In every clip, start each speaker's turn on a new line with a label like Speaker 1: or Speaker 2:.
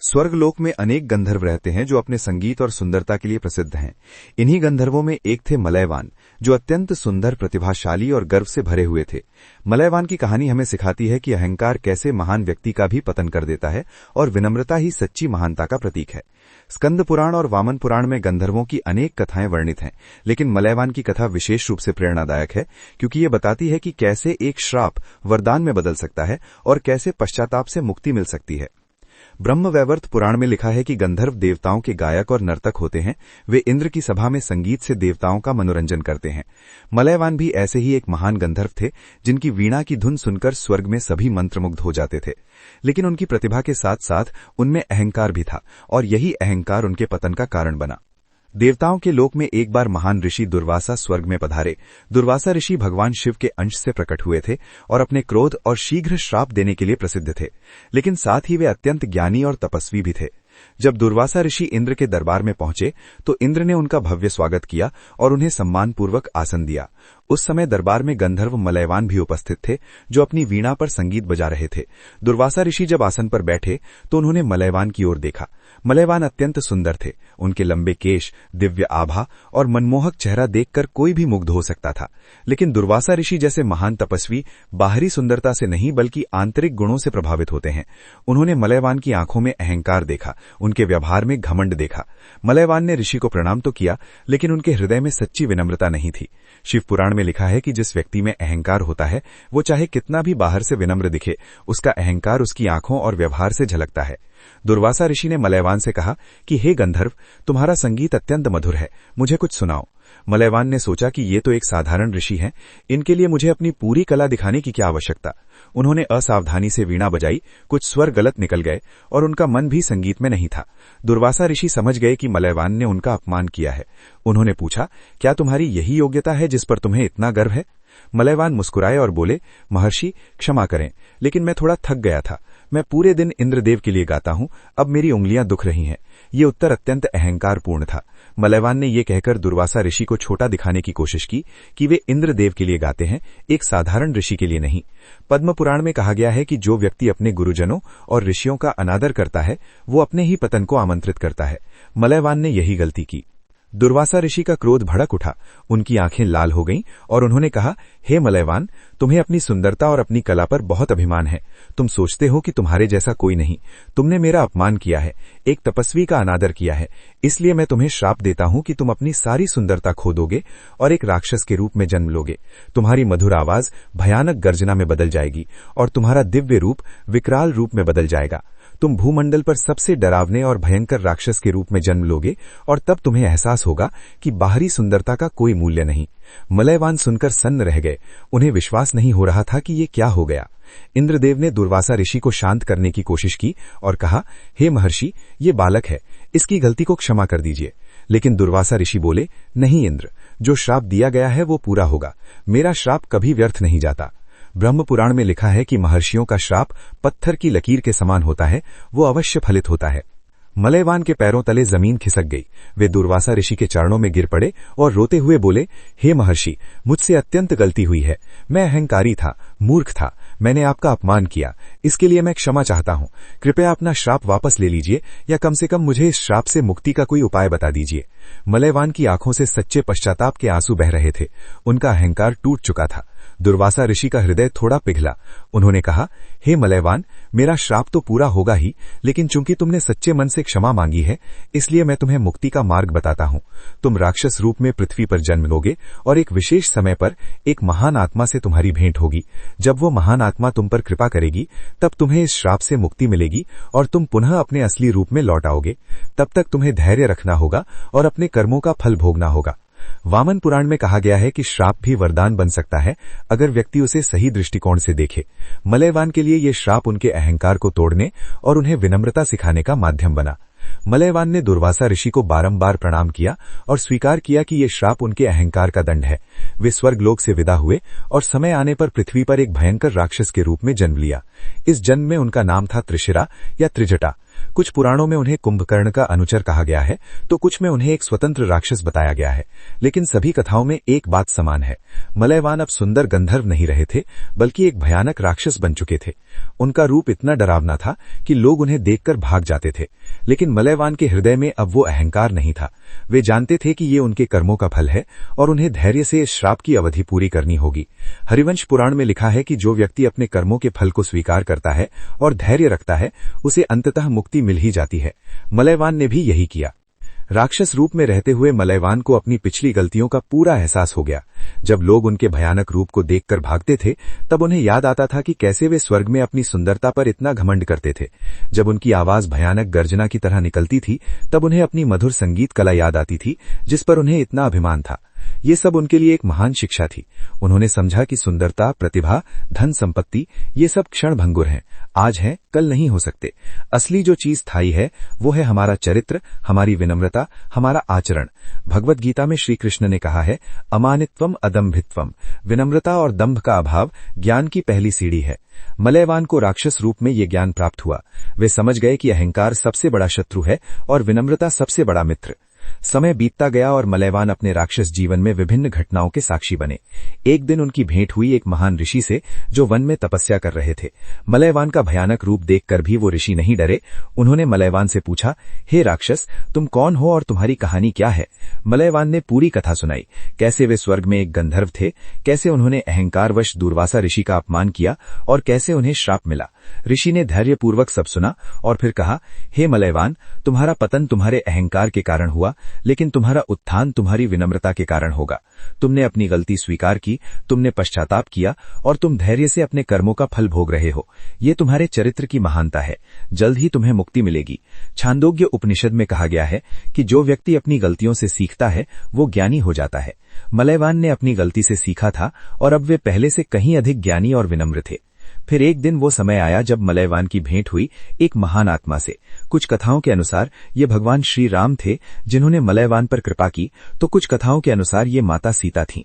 Speaker 1: स्वर्गलोक में अनेक गंधर्व रहते हैं जो अपने संगीत और सुंदरता के लिए प्रसिद्ध हैं। इन्हीं गंधर्वों में एक थे मलयवान, जो अत्यंत सुंदर, प्रतिभाशाली और गर्व से भरे हुए थे। मलयवान की कहानी हमें सिखाती है कि अहंकार कैसे महान व्यक्ति का भी पतन कर देता है और विनम्रता ही सच्ची महानता का प्रतीक है। स्कंद पुराण और वामन पुराण में गंधर्वों की अनेक कथाएं वर्णित हैं, लेकिन मलयवान की कथा विशेष रूप से प्रेरणादायक है, क्योंकि ये बताती है कि कैसे एक श्राप वरदान में बदल सकता है और कैसे पश्चाताप से मुक्ति मिल सकती है। ब्रह्मवैवर्त पुराण में लिखा है कि गंधर्व देवताओं के गायक और नर्तक होते हैं। वे इंद्र की सभा में संगीत से देवताओं का मनोरंजन करते हैं। मलयवान भी ऐसे ही एक महान गंधर्व थे, जिनकी वीणा की धुन सुनकर स्वर्ग में सभी मंत्रमुग्ध हो जाते थे। लेकिन उनकी प्रतिभा के साथ साथ उनमें अहंकार भी था, और यही अहंकार उनके पतन का कारण बना। देवताओं के लोक में एक बार महान ऋषि दुर्वासा स्वर्ग में पधारे। दुर्वासा ऋषि भगवान शिव के अंश से प्रकट हुए थे और अपने क्रोध और शीघ्र श्राप देने के लिए प्रसिद्ध थे, लेकिन साथ ही वे अत्यंत ज्ञानी और तपस्वी भी थे। जब दुर्वासा ऋषि इंद्र के दरबार में पहुंचे तो इंद्र ने उनका भव्य स्वागत किया और उन्हें सम्मानपूर्वक आसन दिया। उस समय दरबार में गंधर्व मलयवान भी उपस्थित थे, जो अपनी वीणा पर संगीत बजा रहे थे। दुर्वासा ऋषि जब आसन पर बैठे तो उन्होंने मलयवान की ओर देखा। मलयवान अत्यंत सुंदर थे। उनके लंबे केश, दिव्य आभा और मनमोहक चेहरा देखकर कोई भी मुग्ध हो सकता था। लेकिन दुर्वासा ऋषि जैसे महान तपस्वी बाहरी सुंदरता से नहीं बल्कि आंतरिक गुणों से प्रभावित होते हैं। उन्होंने मलयवान की आंखों में अहंकार देखा, उनके व्यवहार में घमंड देखा। मलयवान ने ऋषि को प्रणाम तो किया, लेकिन उनके हृदय में सच्ची विनम्रता नहीं थी। शिव पुराण में लिखा है कि जिस व्यक्ति में अहंकार होता है, वो चाहे कितना भी बाहर से विनम्र दिखे, उसका अहंकार उसकी आंखों और व्यवहार से झलकता है। दुर्वासा ऋषि ने मलयवान से कहा कि हे गंधर्व, तुम्हारा संगीत अत्यंत मधुर है, मुझे कुछ सुनाओ। मलयवान ने सोचा कि ये तो एक साधारण ऋषि हैं, इनके लिए मुझे अपनी पूरी कला दिखाने की क्या आवश्यकता। उन्होंने असावधानी से वीणा बजाई, कुछ स्वर गलत निकल गए और उनका मन भी संगीत में नहीं था। दुर्वासा ऋषि समझ गए कि मलयवान ने उनका अपमान किया है। उन्होंने पूछा, क्या तुम्हारी यही योग्यता है जिस पर तुम्हें इतना गर्व है? मलयवान मुस्कुराए और बोले, महर्षि क्षमा करें, लेकिन मैं थोड़ा थक गया था। मैं पूरे दिन इंद्रदेव के लिए गाता हूं, अब मेरी उंगलियां दुख रही हैं। ये उत्तर अत्यंत अहंकारपूर्ण था। मलयवान ने यह कहकर दुर्वासा ऋषि को छोटा दिखाने की कोशिश की कि वे इंद्रदेव के लिए गाते हैं, एक साधारण ऋषि के लिए नहीं। पद्म पुराण में कहा गया है कि जो व्यक्ति अपने गुरुजनों और ऋषियों का अनादर करता है, वो अपने ही पतन को आमंत्रित करता है। मलयवान ने यही गलती की। दुर्वासा ऋषि का क्रोध भड़क उठा, उनकी आंखें लाल हो गईं और उन्होंने कहा, हे मलयवान, तुम्हें अपनी सुंदरता और अपनी कला पर बहुत अभिमान है। तुम सोचते हो कि तुम्हारे जैसा कोई नहीं। तुमने मेरा अपमान किया है, एक तपस्वी का अनादर किया है। इसलिए मैं तुम्हें श्राप देता हूं कि तुम अपनी सारी सुंदरता खो दोगे और एक राक्षस के रूप में जन्म लोगे। तुम्हारी मधुर आवाज भयानक गर्जना में बदल जाएगी और तुम्हारा दिव्य रूप विकराल रूप में बदल जाएगा। तुम भूमंडल पर सबसे डरावने और भयंकर राक्षस के रूप में जन्म लोगे और तब तुम्हें एहसास होगा कि बाहरी सुंदरता का कोई मूल्य नहीं। मलयवान सुनकर सन्न रह गए। उन्हें विश्वास नहीं हो रहा था कि ये क्या हो गया। इंद्रदेव ने दुर्वासा ऋषि को शांत करने की कोशिश की और कहा, हे महर्षि, ये बालक है, इसकी गलती को क्षमा कर दीजिए। लेकिन दुर्वासा ऋषि बोले, नहीं इंद्र, जो श्राप दिया गया है वो पूरा होगा। मेरा श्राप कभी व्यर्थ नहीं जाता। ब्रह्म पुराण में लिखा है कि महर्षियों का श्राप पत्थर की लकीर के समान होता है, वो अवश्य फलित होता है। मलयवान के पैरों तले जमीन खिसक गई। वे दुर्वासा ऋषि के चरणों में गिर पड़े और रोते हुए बोले, हे महर्षि, मुझसे अत्यंत गलती हुई है। मैं अहंकारी था, मूर्ख था, मैंने आपका अपमान किया। इसके लिए मैं क्षमा चाहता हूं। कृपया अपना श्राप वापस ले लीजिए, या कम से कम मुझे इस श्राप से मुक्ति का कोई उपाय बता दीजिए। मलयवान की आंखों से सच्चे पश्चाताप के आंसू बह रहे थे। उनका अहंकार टूट चुका था। दुर्वासा ऋषि का हृदय थोड़ा पिघला। उन्होंने कहा, हे मलयवान, मेरा श्राप तो पूरा होगा ही, लेकिन चूंकि तुमने सच्चे मन से क्षमा मांगी है, इसलिए मैं तुम्हें मुक्ति का मार्ग बताता हूं। तुम राक्षस रूप में पृथ्वी पर जन्म लोगे और एक विशेष समय पर एक महान आत्मा से तुम्हारी भेंट होगी। जब वो महान आत्मा तुम पर कृपा करेगी, तब तुम्हें इस श्राप से मुक्ति मिलेगी और तुम पुनः अपने असली रूप में लौट आओगे। तब तक तुम्हें धैर्य रखना होगा और अपने कर्मों का फल भोगना होगा। वामन पुराण में कहा गया है कि श्राप भी वरदान बन सकता है, अगर व्यक्ति उसे सही दृष्टिकोण से देखे। मलयवान के लिए ये श्राप उनके अहंकार को तोड़ने और उन्हें विनम्रता सिखाने का माध्यम बना। मलयवान ने दुर्वासा ऋषि को बारंबार प्रणाम किया और स्वीकार किया कि ये श्राप उनके अहंकार का दंड है। वे स्वर्गलोक से विदा हुए और समय आने पर पृथ्वी पर एक भयंकर राक्षस के रूप में जन्म लिया। इस जन्म में उनका नाम था त्रिशिरा या त्रिजटा। कुछ पुराणों में उन्हें कुंभकर्ण का अनुचर कहा गया है, तो कुछ में उन्हें एक स्वतंत्र राक्षस बताया गया है। लेकिन सभी कथाओं में एक बात समान है, मलयवान अब सुंदर गंधर्व नहीं रहे थे, बल्कि एक भयानक राक्षस बन चुके थे। उनका रूप इतना डरावना था कि लोग उन्हें देखकर भाग जाते थे। लेकिन मलयवान के हृदय में अब वो अहंकार नहीं था। वे जानते थे कि ये उनके कर्मों का फल है और उन्हें धैर्य से इस श्राप की अवधि पूरी करनी होगी। हरिवंश पुराण में लिखा है कि जो व्यक्ति अपने कर्मों के फल को स्वीकार करता है और धैर्य रखता है, उसे अंततः मुक्ति मिल ही जाती है। मलयवान ने भी यही किया। राक्षस रूप में रहते हुए मलयवान को अपनी पिछली गलतियों का पूरा एहसास हो गया। जब लोग उनके भयानक रूप को देखकर भागते थे, तब उन्हें याद आता था कि कैसे वे स्वर्ग में अपनी सुंदरता पर इतना घमंड करते थे। जब उनकी आवाज भयानक गर्जना की तरह निकलती थी, तब उन्हें अपनी मधुर संगीत कला याद आती थी, जिस पर उन्हें इतना अभिमान था। ये सब उनके लिए एक महान शिक्षा थी। उन्होंने समझा कि सुंदरता, प्रतिभा, धन संपत्ति ये सब क्षण भंगुर हैं, आज हैं, कल नहीं हो सकते। असली जो चीज स्थायी है, वो है हमारा चरित्र, हमारी विनम्रता, हमारा आचरण। भगवत गीता में श्री कृष्ण ने कहा है, अमानित्वम अदम्भित्वम, विनम्रता और दंभ का अभाव ज्ञान की पहली सीढ़ी है। मलयवान को राक्षस रूप में ये ज्ञान प्राप्त हुआ। वे समझ गए कि अहंकार सबसे बड़ा शत्रु है और विनम्रता सबसे बड़ा मित्र। समय बीतता गया और मलयवान अपने राक्षस जीवन में विभिन्न घटनाओं के साक्षी बने। एक दिन उनकी भेंट हुई एक महान ऋषि से, जो वन में तपस्या कर रहे थे। मलयवान का भयानक रूप देखकर भी वो ऋषि नहीं डरे। उन्होंने मलयवान से पूछा, हे राक्षस, तुम कौन हो और तुम्हारी कहानी क्या है? मलयवान ने पूरी कथा सुनाई, कैसे वे स्वर्ग में एक गंधर्व थे, कैसे उन्होंने अहंकारवश दुर्वासा ऋषि का अपमान किया और कैसे उन्हें श्राप मिला। ऋषि ने धैर्यपूर्वक सब सुना और फिर कहा, हे मलयवान, तुम्हारा पतन तुम्हारे अहंकार के कारण हुआ, लेकिन तुम्हारा उत्थान तुम्हारी विनम्रता के कारण होगा। तुमने अपनी गलती स्वीकार की, तुमने पश्चाताप किया और तुम धैर्य से अपने कर्मों का फल भोग रहे हो। ये तुम्हारे चरित्र की महानता है। जल्द ही तुम्हें मुक्ति मिलेगी। छांदोग्य उपनिषद में कहा गया है कि जो व्यक्ति अपनी गलतियों से सीखता है, वो ज्ञानी हो जाता है। मलयवान ने अपनी गलती से सीखा था और अब वे पहले से कहीं अधिक ज्ञानी और विनम्र थे। फिर एक दिन वो समय आया जब मलयवान की भेंट हुई एक महान आत्मा से। कुछ कथाओं के अनुसार ये भगवान श्री राम थे जिन्होंने मलयवान पर कृपा की, तो कुछ कथाओं के अनुसार ये माता सीता थीं।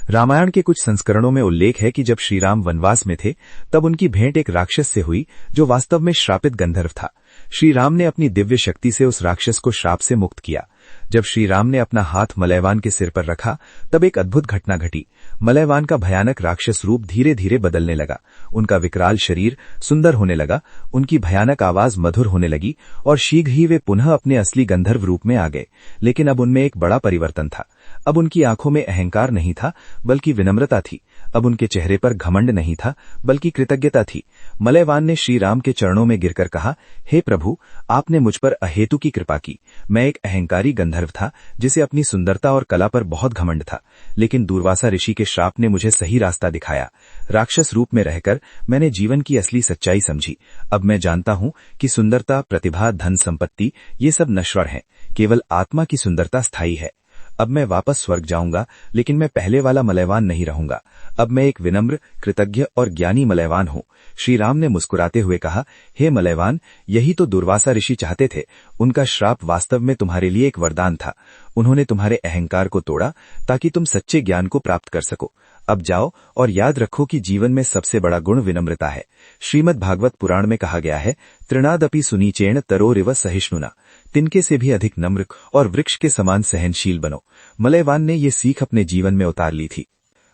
Speaker 1: रामायण के कुछ संस्करणों में उल्लेख है कि जब श्री राम वनवास में थे, तब उनकी भेंट एक राक्षस से हुई जो वास्तव में श्रापित गंधर्व था। श्री राम ने अपनी दिव्य शक्ति से उस राक्षस को श्राप से मुक्त किया। जब श्री राम ने अपना हाथ मलयवान के सिर पर रखा, तब एक अद्भुत घटना घटी। मलयवान का भयानक राक्षस रूप धीरे धीरे बदलने लगा। उनका विकराल शरीर सुंदर होने लगा, उनकी भयानक आवाज मधुर होने लगी और शीघ्र ही वे पुनः अपने असली गंधर्व रूप में आ गए। लेकिन अब उनमें एक बड़ा परिवर्तन था। अब उनकी आंखों में अहंकार नहीं था, बल्कि विनम्रता थी। अब उनके चेहरे पर घमंड नहीं था, बल्कि कृतज्ञता थी। मलयवान ने श्री राम के चरणों में गिरकर कहा, हे प्रभु, आपने मुझ पर अहेतु की कृपा की। मैं एक अहंकारी गंधर्व था, जिसे अपनी सुंदरता और कला पर बहुत घमंड था। लेकिन दुर्वासा ऋषि के श्राप ने मुझे सही रास्ता दिखाया। राक्षस रूप में रहकर मैंने जीवन की असली सच्चाई समझी। अब मैं जानता हूं कि सुंदरता, प्रतिभा, धन संपत्ति ये सब नश्वर हैं। केवल आत्मा की सुंदरता स्थायी है। अब मैं वापस स्वर्ग जाऊंगा, लेकिन मैं पहले वाला मलयवान नहीं रहूंगा। अब मैं एक विनम्र, कृतज्ञ और ज्ञानी मलयवान हूं। श्री राम ने मुस्कुराते हुए कहा, हे मलयवान, यही तो दुर्वासा ऋषि चाहते थे। उनका श्राप वास्तव में तुम्हारे लिए एक वरदान था। उन्होंने तुम्हारे अहंकार को तोड़ा ताकि तुम सच्चे ज्ञान को प्राप्त कर सको। अब जाओ और याद रखो कि जीवन में सबसे बड़ा गुण विनम्रता है। श्रीमद् भागवत पुराण में कहा गया है, तृणादपि सुनीचेण तरोरिव सहिष्णुना, तिनके से भी अधिक नम्र और वृक्ष के समान सहनशील बनो। मलयवान ने ये सीख अपने जीवन में उतार ली थी।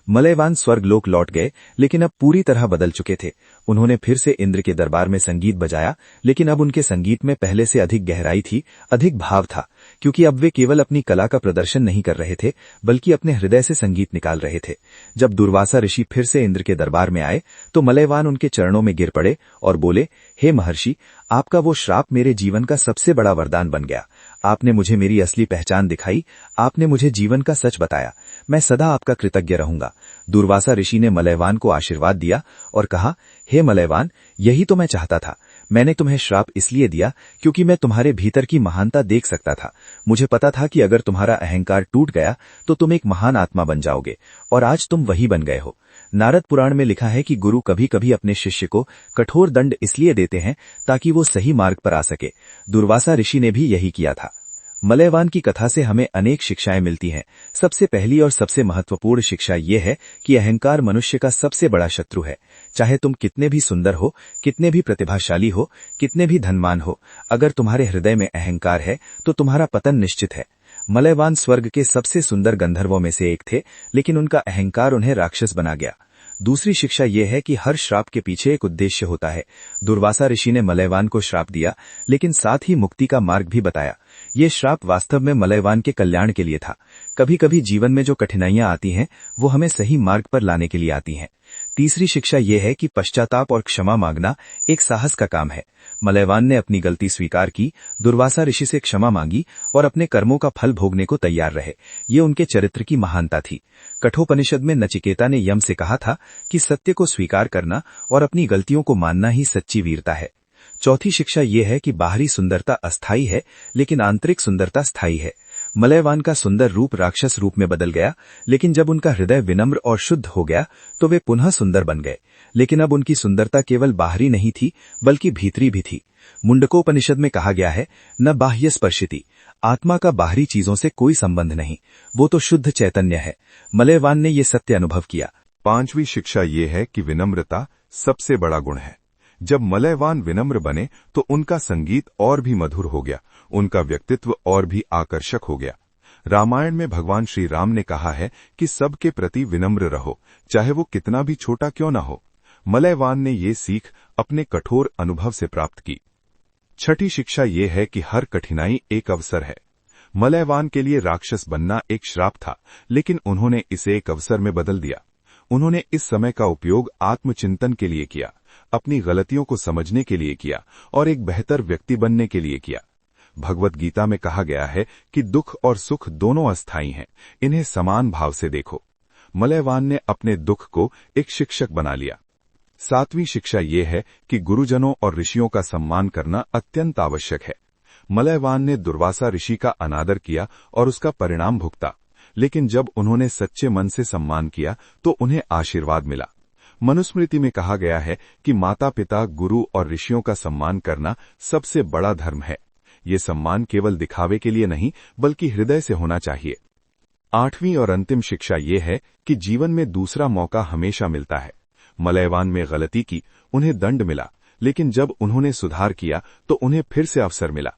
Speaker 1: मलयवान स्वर्गलोक लौट गए, लेकिन अब पूरी तरह बदल चुके थे। उन्होंने फिर से इंद्र के दरबार में संगीत बजाया, लेकिन अब उनके संगीत में पहले से अधिक गहराई थी, अधिक भाव था, क्योंकि अब वे केवल अपनी कला का प्रदर्शन नहीं कर रहे थे, बल्कि अपने हृदय से संगीत निकाल रहे थे। जब दुर्वासा ऋषि फिर से इंद्र के दरबार में आए, तो मलयवान उनके चरणों में गिर पड़े और बोले, हे महर्षि, आपका वो श्राप मेरे जीवन का सबसे बड़ा वरदान बन गया। आपने मुझे मेरी असली पहचान दिखाई, आपने मुझे जीवन का सच बताया। मैं सदा आपका कृतज्ञ रहूंगा। दुर्वासा ऋषि ने मलयवान को आशीर्वाद दिया और कहा, हे मलयवान, यही तो मैं चाहता था। मैंने तुम्हें श्राप इसलिए दिया क्योंकि मैं तुम्हारे भीतर की महानता देख सकता था। मुझे पता था कि अगर तुम्हारा अहंकार टूट गया तो तुम एक महान आत्मा बन जाओगे, और आज तुम वही बन गए हो। नारद पुराण में लिखा है कि गुरु कभी कभी अपने शिष्य को कठोर दंड इसलिए देते हैं ताकि वो सही मार्ग पर आ सके। दुर्वासा ऋषि ने भी यही किया था। मलयवान की कथा से हमें अनेक शिक्षाएं मिलती हैं। सबसे पहली और सबसे महत्वपूर्ण शिक्षा ये है कि अहंकार मनुष्य का सबसे बड़ा शत्रु है। चाहे तुम कितने भी सुंदर हो, कितने भी प्रतिभाशाली हो, कितने भी धनवान हो, अगर तुम्हारे हृदय में अहंकार है तो तुम्हारा पतन निश्चित है। मलयवान स्वर्ग के सबसे सुंदर गंधर्वों में से एक थे, लेकिन उनका अहंकार उन्हें राक्षस बना गया। दूसरी शिक्षा यह है कि हर श्राप के पीछे एक उद्देश्य होता है। दुर्वासा ऋषि ने मलयवान को श्राप दिया, लेकिन साथ ही मुक्ति का मार्ग भी बताया। ये श्राप वास्तव में मलयवान के कल्याण के लिए था। कभी कभी जीवन में जो कठिनाइयां आती हैं, वो हमें सही मार्ग पर लाने के लिए आती हैं। तीसरी शिक्षा यह है कि पश्चाताप और क्षमा मांगना एक साहस का काम है। मलयवान ने अपनी गलती स्वीकार की, दुर्वासा ऋषि से क्षमा मांगी और अपने कर्मों का फल भोगने को तैयार रहे। ये उनके चरित्र की महानता थी। कठोपनिषद में नचिकेता ने यम से कहा था कि सत्य को स्वीकार करना और अपनी गलतियों को मानना ही सच्ची वीरता है। चौथी शिक्षा यह है कि बाहरी सुंदरता अस्थायी है, लेकिन आंतरिक सुंदरता स्थायी है। मलयवान का सुंदर रूप राक्षस रूप में बदल गया, लेकिन जब उनका हृदय विनम्र और शुद्ध हो गया तो वे पुनः सुंदर बन गए। लेकिन अब उनकी सुंदरता केवल बाहरी नहीं थी, बल्कि भीतरी भी थी। मुंडकोपनिषद में कहा गया है, न बाह्य स्पर्शिति, आत्मा का बाहरी चीजों से कोई संबंध नहीं, वो तो शुद्ध चैतन्य है। मलयवान ने ये सत्य अनुभव किया।
Speaker 2: पांचवी शिक्षा ये है कि विनम्रता सबसे बड़ा गुण है। जब मलयवान विनम्र बने तो उनका संगीत और भी मधुर हो गया, उनका व्यक्तित्व और भी आकर्षक हो गया। रामायण में भगवान श्री राम ने कहा है कि सबके प्रति विनम्र रहो, चाहे वो कितना भी छोटा क्यों न हो। मलयवान ने ये सीख अपने कठोर अनुभव से प्राप्त की। छठी शिक्षा ये है कि हर कठिनाई एक अवसर है। मलयवान के लिए राक्षस बनना एक श्राप था, लेकिन उन्होंने इसे एक अवसर में बदल दिया। उन्होंने इस समय का उपयोग आत्मचिंतन के लिए किया, अपनी गलतियों को समझने के लिए किया और एक बेहतर व्यक्ति बनने के लिए किया। भगवत गीता में कहा गया है कि दुख और सुख दोनों अस्थायी हैं, इन्हें समान भाव से देखो। मलयवान ने अपने दुख को एक शिक्षक बना लिया। सातवीं शिक्षा ये है कि गुरुजनों और ऋषियों का सम्मान करना अत्यंत आवश्यक है। मलयवान ने दुर्वासा ऋषि का अनादर किया और उसका परिणाम भुगता, लेकिन जब उन्होंने सच्चे मन से सम्मान किया तो उन्हें आशीर्वाद मिला। मनुस्मृति में कहा गया है कि माता पिता, गुरु और ऋषियों का सम्मान करना सबसे बड़ा धर्म है। ये सम्मान केवल दिखावे के लिए नहीं, बल्कि हृदय से होना चाहिए। आठवीं और अंतिम शिक्षा ये है कि जीवन में दूसरा मौका हमेशा मिलता है। मलयवान में गलती की, उन्हें दंड मिला, लेकिन जब उन्होंने सुधार किया तो उन्हें फिर से अवसर मिला।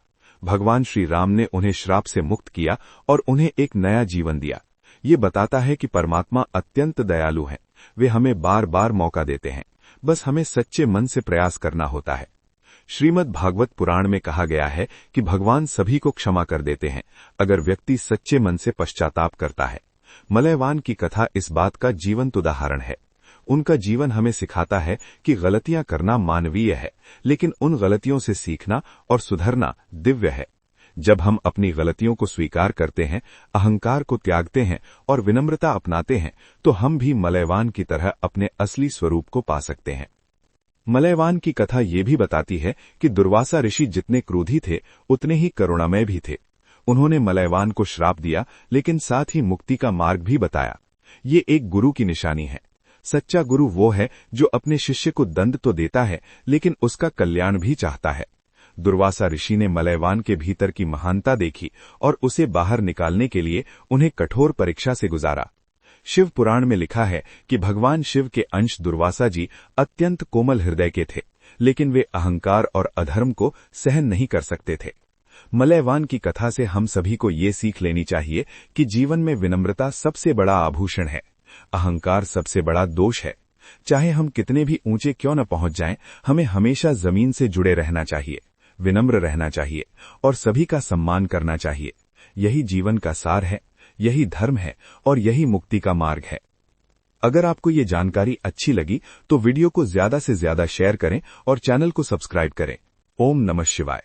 Speaker 2: भगवान श्री राम ने उन्हें श्राप से मुक्त किया और उन्हें एक नया जीवन दिया। ये बताता है कि परमात्मा अत्यंत दयालु हैं। वे हमें बार बार मौका देते हैं, बस हमें सच्चे मन से प्रयास करना होता है। श्रीमद् भागवत पुराण में कहा गया है कि भगवान सभी को क्षमा कर देते हैं, अगर व्यक्ति सच्चे मन से पश्चाताप करता है। मलयवान की कथा इस बात का जीवंत उदाहरण है। उनका जीवन हमें सिखाता है कि गलतियां करना मानवीय है, लेकिन उन गलतियों से सीखना और सुधरना दिव्य है। जब हम अपनी गलतियों को स्वीकार करते हैं, अहंकार को त्यागते हैं और विनम्रता अपनाते हैं, तो हम भी मलयवान की तरह अपने असली स्वरूप को पा सकते हैं। मलयवान की कथा ये भी बताती है कि दुर्वासा ऋषि जितने क्रोधी थे, उतने ही करुणामय भी थे। उन्होंने मलयवान को श्राप दिया, लेकिन साथ ही मुक्ति का मार्ग भी बताया। ये एक गुरु की निशानी है। सच्चा गुरु वो है जो अपने शिष्य को दंड तो देता है, लेकिन उसका कल्याण भी चाहता है। दुर्वासा ऋषि ने मलयवान के भीतर की महानता देखी और उसे बाहर निकालने के लिए उन्हें कठोर परीक्षा से गुजारा। शिव पुराण में लिखा है कि भगवान शिव के अंश दुर्वासा जी अत्यंत कोमल हृदय के थे, लेकिन वे अहंकार और अधर्म को सहन नहीं कर सकते थे। मलयवान की कथा से हम सभी को ये सीख लेनी चाहिए कि जीवन में विनम्रता सबसे बड़ा आभूषण है, अहंकार सबसे बड़ा दोष है। चाहे हम कितने भी ऊंचे क्यों न पहुंच जाएं, हमें हमेशा जमीन से जुड़े रहना चाहिए, विनम्र रहना चाहिए और सभी का सम्मान करना चाहिए। यही जीवन का सार है, यही धर्म है और यही मुक्ति का मार्ग है। अगर आपको ये जानकारी अच्छी लगी तो वीडियो को ज्यादा से ज्यादा शेयर करें और चैनल को सब्सक्राइब करें। ओम नमः शिवाय।